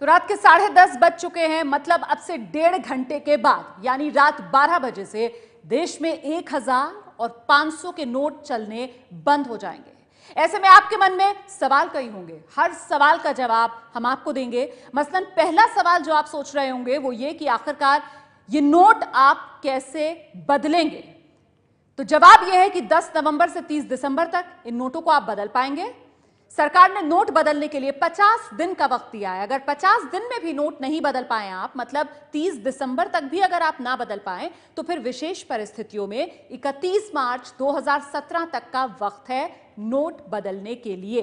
तो रात के 10:30 बज चुके हैं, मतलब अब से 1.5 घंटे के बाद यानी रात 12 बजे से देश में 1000 और 500 के नोट चलने बंद हो जाएंगे। ऐसे में आपके मन में सवाल कई होंगे, हर सवाल का जवाब हम आपको देंगे। मसलन पहला सवाल जो आप सोच रहे होंगे वो ये कि आखिरकार ये नोट आप कैसे बदलेंगे। तो जवाब यह है कि 10 नवंबर से 30 दिसंबर तक इन नोटों को आप बदल पाएंगे। सरकार ने नोट बदलने के लिए 50 दिन का वक्त दिया है। अगर 50 दिन में भी नोट नहीं बदल पाए आप, मतलब 30 दिसंबर तक भी अगर आप ना बदल पाए, तो फिर विशेष परिस्थितियों में 31 मार्च 2017 तक का वक्त है नोट बदलने के लिए।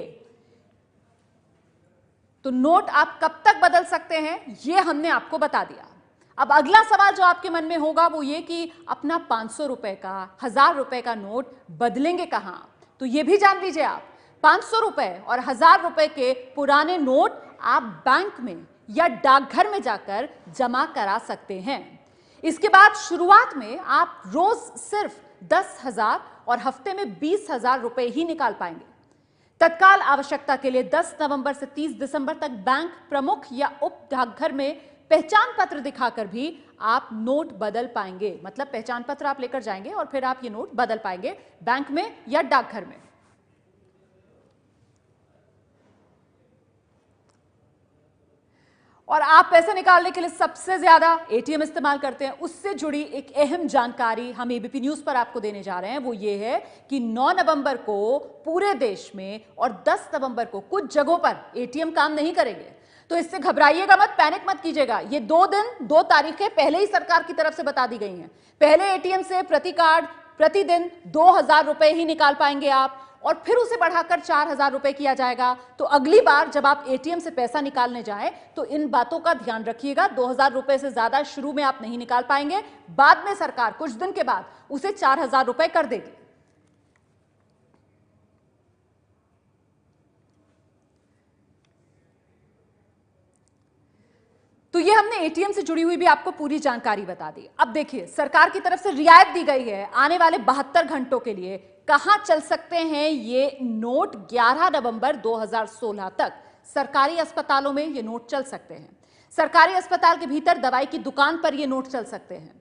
तो नोट आप कब तक बदल सकते हैं यह हमने आपको बता दिया। अब अगला सवाल जो आपके मन में होगा वो ये कि अपना 500 रुपए का, 1000 रुपए का नोट बदलेंगे कहां। तो यह भी जान लीजिए, आप 500 रुपए और 1000 रुपए के पुराने नोट आप बैंक में या डाकघर में जाकर जमा करा सकते हैं। इसके बाद शुरुआत में आप रोज सिर्फ 10,000 और हफ्ते में 20,000 रुपए ही निकाल पाएंगे। तत्काल आवश्यकता के लिए 10 नवंबर से 30 दिसंबर तक बैंक प्रमुख या उप डाकघर में पहचान पत्र दिखाकर भी आप नोट बदल पाएंगे। मतलब पहचान पत्र आप लेकर जाएंगे और फिर आप ये नोट बदल पाएंगे बैंक में या डाकघर में। और आप पैसे निकालने के लिए सबसे ज्यादा एटीएम इस्तेमाल करते हैं, उससे जुड़ी एक अहम जानकारी हम एबीपी न्यूज पर आपको देने जा रहे हैं। वो ये है कि 9 नवंबर को पूरे देश में और 10 नवंबर को कुछ जगहों पर एटीएम काम नहीं करेंगे। तो इससे घबराइएगा मत, पैनिक मत कीजिएगा। ये 2 दिन 2 तारीखें पहले ही सरकार की तरफ से बता दी गई हैं। पहले एटीएम से प्रति कार्ड प्रतिदिन 2000 रुपए ही निकाल पाएंगे आप, और फिर उसे बढ़ाकर 4000 रुपए किया जाएगा। तो अगली बार जब आप एटीएम से पैसा निकालने जाएं तो इन बातों का ध्यान रखिएगा। 2000 रुपए से ज्यादा शुरू में आप नहीं निकाल पाएंगे, बाद में सरकार कुछ दिन के बाद उसे 4000 रुपए कर देगी। तो ये हमने एटीएम से जुड़ी हुई भी आपको पूरी जानकारी बता दी। अब देखिए, सरकार की तरफ से रियायत दी गई है आने वाले 72 घंटों के लिए। कहां चल सकते हैं ये नोट? 11 नवंबर 2016 तक सरकारी अस्पतालों में ये नोट चल सकते हैं। सरकारी अस्पताल के भीतर दवाई की दुकान पर ये नोट चल सकते हैं।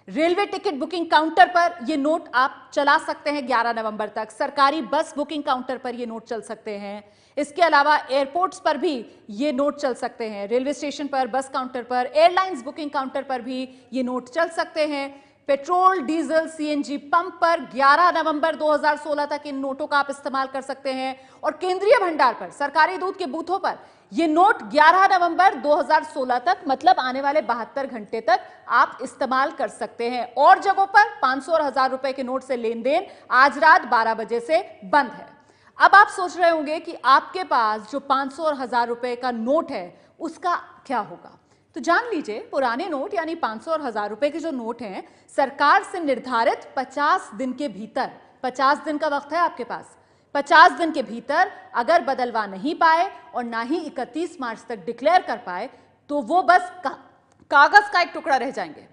रेलवे टिकट बुकिंग काउंटर पर ये नोट आप चला सकते हैं 11 नवंबर तक। सरकारी बस बुकिंग काउंटर पर ये नोट चल सकते हैं। इसके अलावा एयरपोर्ट्स पर भी ये नोट चल सकते हैं। रेलवे स्टेशन पर, बस काउंटर पर, एयरलाइंस बुकिंग काउंटर पर भी ये नोट चल सकते हैं। पेट्रोल, डीजल, सीएनजी पंप पर 11 नवंबर 2016 तक इन नोटों का आप इस्तेमाल कर सकते हैं। और केंद्रीय भंडार पर, सरकारी दूध के बूथों पर ये नोट 11 नवंबर 2016 तक, मतलब आने वाले 72 घंटे तक आप इस्तेमाल कर सकते हैं। और जगहों पर 500 और 1000 रुपए के नोट से लेन देन आज रात 12 बजे से बंद है। अब आप सोच रहे होंगे कि आपके पास जो 500 और 1000 रुपए का नोट है उसका क्या होगा। तो जान लीजिए, पुराने नोट यानी 500 और 1000 रुपए के जो नोट हैं, सरकार से निर्धारित 50 दिन के भीतर, 50 दिन का वक्त है आपके पास, 50 दिन के भीतर अगर बदलवा नहीं पाए और ना ही 31 मार्च तक डिक्लेयर कर पाए तो वो बस कागज का एक टुकड़ा रह जाएंगे।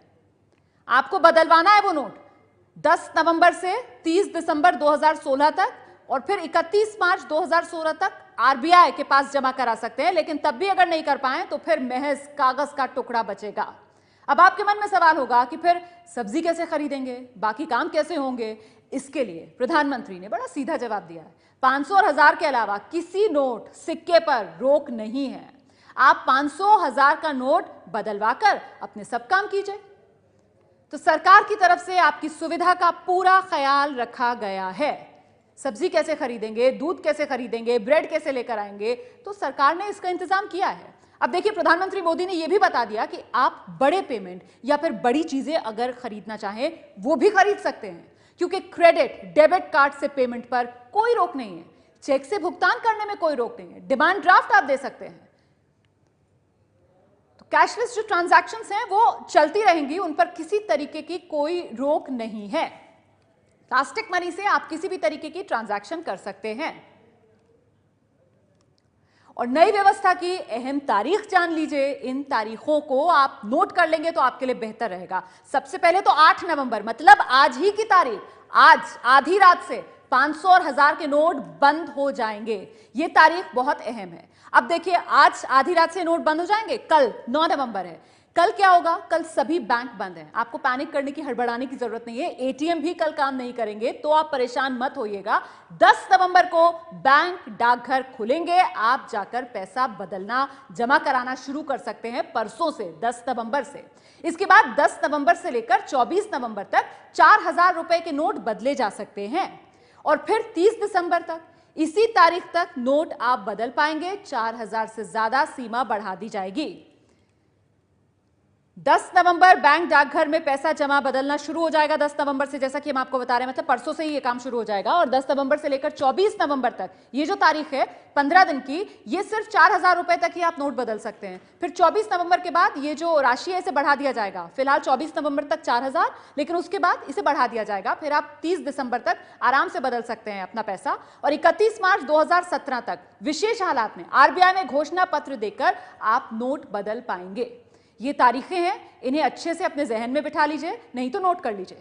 आपको बदलवाना है वो नोट 10 नवंबर से 30 दिसंबर 2016 तक, और फिर 31 मार्च 2016 तक आरबीआई के पास जमा करा सकते हैं। लेकिन तब भी अगर नहीं कर पाए तो फिर महज कागज का टुकड़ा बचेगा। अब आपके मन में सवाल होगा कि फिर सब्जी कैसे खरीदेंगे, बाकी काम कैसे होंगे। इसके लिए प्रधानमंत्री ने बड़ा सीधा जवाब दिया है। 500 और 1000 के अलावा किसी नोट, सिक्के पर रोक नहीं है। आप 500, 1000 का नोट बदलवा कर अपने सब काम कीजिए। तो सरकार की तरफ से आपकी सुविधा का पूरा ख्याल रखा गया है। सब्जी कैसे खरीदेंगे, दूध कैसे खरीदेंगे, ब्रेड कैसे लेकर आएंगे, तो सरकार ने इसका इंतजाम किया है। अब देखिए, प्रधानमंत्री मोदी ने यह भी बता दिया कि आप बड़े पेमेंट या फिर बड़ी चीजें अगर खरीदना चाहें वो भी खरीद सकते हैं, क्योंकि क्रेडिट, डेबिट कार्ड से पेमेंट पर कोई रोक नहीं है। चेक से भुगतान करने में कोई रोक नहीं है। डिमांड ड्राफ्ट आप दे सकते हैं। तो कैशलेस जो ट्रांजैक्शंस हैं वो चलती रहेंगी, उन पर किसी तरीके की कोई रोक नहीं है। प्लास्टिक मनी से आप किसी भी तरीके की ट्रांजैक्शन कर सकते हैं। और नई व्यवस्था की अहम तारीख जान लीजिए। इन तारीखों को आप नोट कर लेंगे तो आपके लिए बेहतर रहेगा। सबसे पहले तो 8 नवंबर, मतलब आज ही की तारीख, आज आधी रात से 500 और 1000 के नोट बंद हो जाएंगे। ये तारीख बहुत अहम है। अब देखिए, आज आधी रात से नोट बंद हो जाएंगे, कल 9 नवंबर है। कल क्या होगा? कल सभी बैंक बंद हैं। आपको पैनिक करने की, हड़बड़ाने की जरूरत नहीं है। एटीएम भी कल काम नहीं करेंगे, तो आप परेशान मत होइएगा। 10 नवंबर को बैंक, डाकघर खुलेंगे। आप जाकर पैसा बदलना, जमा कराना शुरू कर सकते हैं परसों से, 10 नवंबर से। इसके बाद 10 नवंबर से लेकर 24 नवंबर तक 4000 रुपए के नोट बदले जा सकते हैं, और फिर 30 दिसंबर तक, इसी तारीख तक नोट आप बदल पाएंगे। 4000 से ज्यादा सीमा बढ़ा दी जाएगी। 10 नवंबर बैंक, डाकघर में पैसा जमा बदलना शुरू हो जाएगा। 10 नवंबर से, जैसा कि हम आपको बता रहे हैं, मतलब परसों से ही ये काम शुरू हो जाएगा। और 10 नवंबर से लेकर 24 नवंबर तक, ये जो तारीख है 15 दिन की, ये सिर्फ 4000 रुपए तक ही आप नोट बदल सकते हैं। फिर 24 नवंबर के बाद ये जो राशि है इसे बढ़ा दिया जाएगा। फिलहाल 24 नवंबर तक 4000, लेकिन उसके बाद इसे बढ़ा दिया जाएगा। फिर आप 30 दिसंबर तक आराम से बदल सकते हैं अपना पैसा। और 31 मार्च 2017 तक विशेष हालात में आरबीआई में घोषणा पत्र देकर आप नोट बदल पाएंगे। ये तारीखें हैं, इन्हें अच्छे से अपने जहन में बिठा लीजिए, नहीं तो नोट कर लीजिए।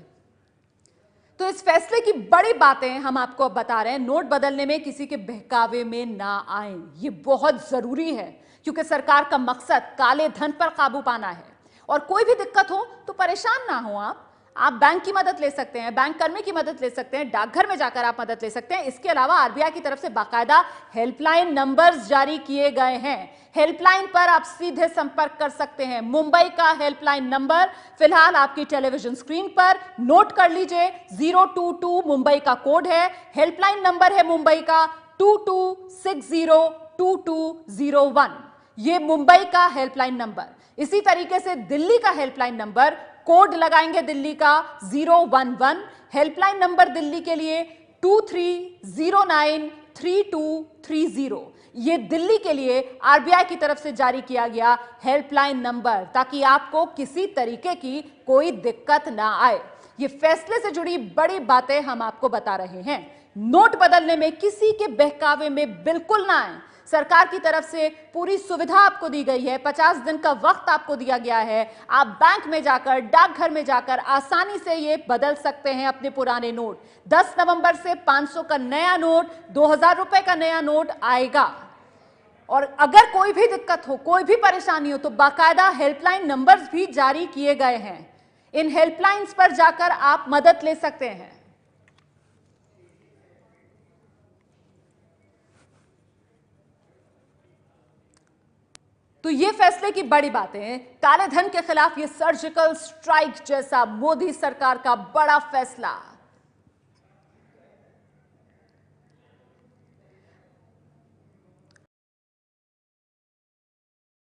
तो इस फैसले की बड़ी बातें हम आपको अब बता रहे हैं। नोट बदलने में किसी के बहकावे में ना आए, ये बहुत जरूरी है, क्योंकि सरकार का मकसद काले धन पर काबू पाना है। और कोई भी दिक्कत हो तो परेशान ना हो आप बैंक की मदद ले सकते हैं, बैंक कर्मी की मदद ले सकते हैं, डाकघर में जाकर आप मदद ले सकते हैं। इसके अलावा आरबीआई की तरफ से बाकायदा हेल्पलाइन नंबर्स जारी किए गए हैं। हेल्पलाइन पर आप सीधे संपर्क कर सकते हैं। मुंबई का हेल्पलाइन नंबर फिलहाल आपकी टेलीविजन स्क्रीन पर नोट कर लीजिए। 022 मुंबई का कोड है। हेल्पलाइन नंबर है मुंबई का 22602201। ये मुंबई का हेल्पलाइन नंबर। इसी तरीके से दिल्ली का हेल्पलाइन नंबर, कोड लगाएंगे दिल्ली का 011। हेल्पलाइन नंबर दिल्ली के लिए 23093230। ये दिल्ली के लिए आरबीआई की तरफ से जारी किया गया हेल्पलाइन नंबर, ताकि आपको किसी तरीके की कोई दिक्कत ना आए। ये फैसले से जुड़ी बड़ी बातें हम आपको बता रहे हैं। नोट बदलने में किसी के बहकावे में बिल्कुल ना आए। सरकार की तरफ से पूरी सुविधा आपको दी गई है। 50 दिन का वक्त आपको दिया गया है। आप बैंक में जाकर, डाकघर में जाकर आसानी से ये बदल सकते हैं अपने पुराने नोट। 10 नवंबर से 500 का नया नोट, 2000 रुपए का नया नोट आएगा। और अगर कोई भी दिक्कत हो, कोई भी परेशानी हो, तो बाकायदा हेल्पलाइन नंबर्स भी जारी किए गए हैं। इन हेल्पलाइंस पर जाकर आप मदद ले सकते हैं। तो ये फैसले की बड़ी बातें हैं। काले धन के खिलाफ ये सर्जिकल स्ट्राइक जैसा मोदी सरकार का बड़ा फैसला।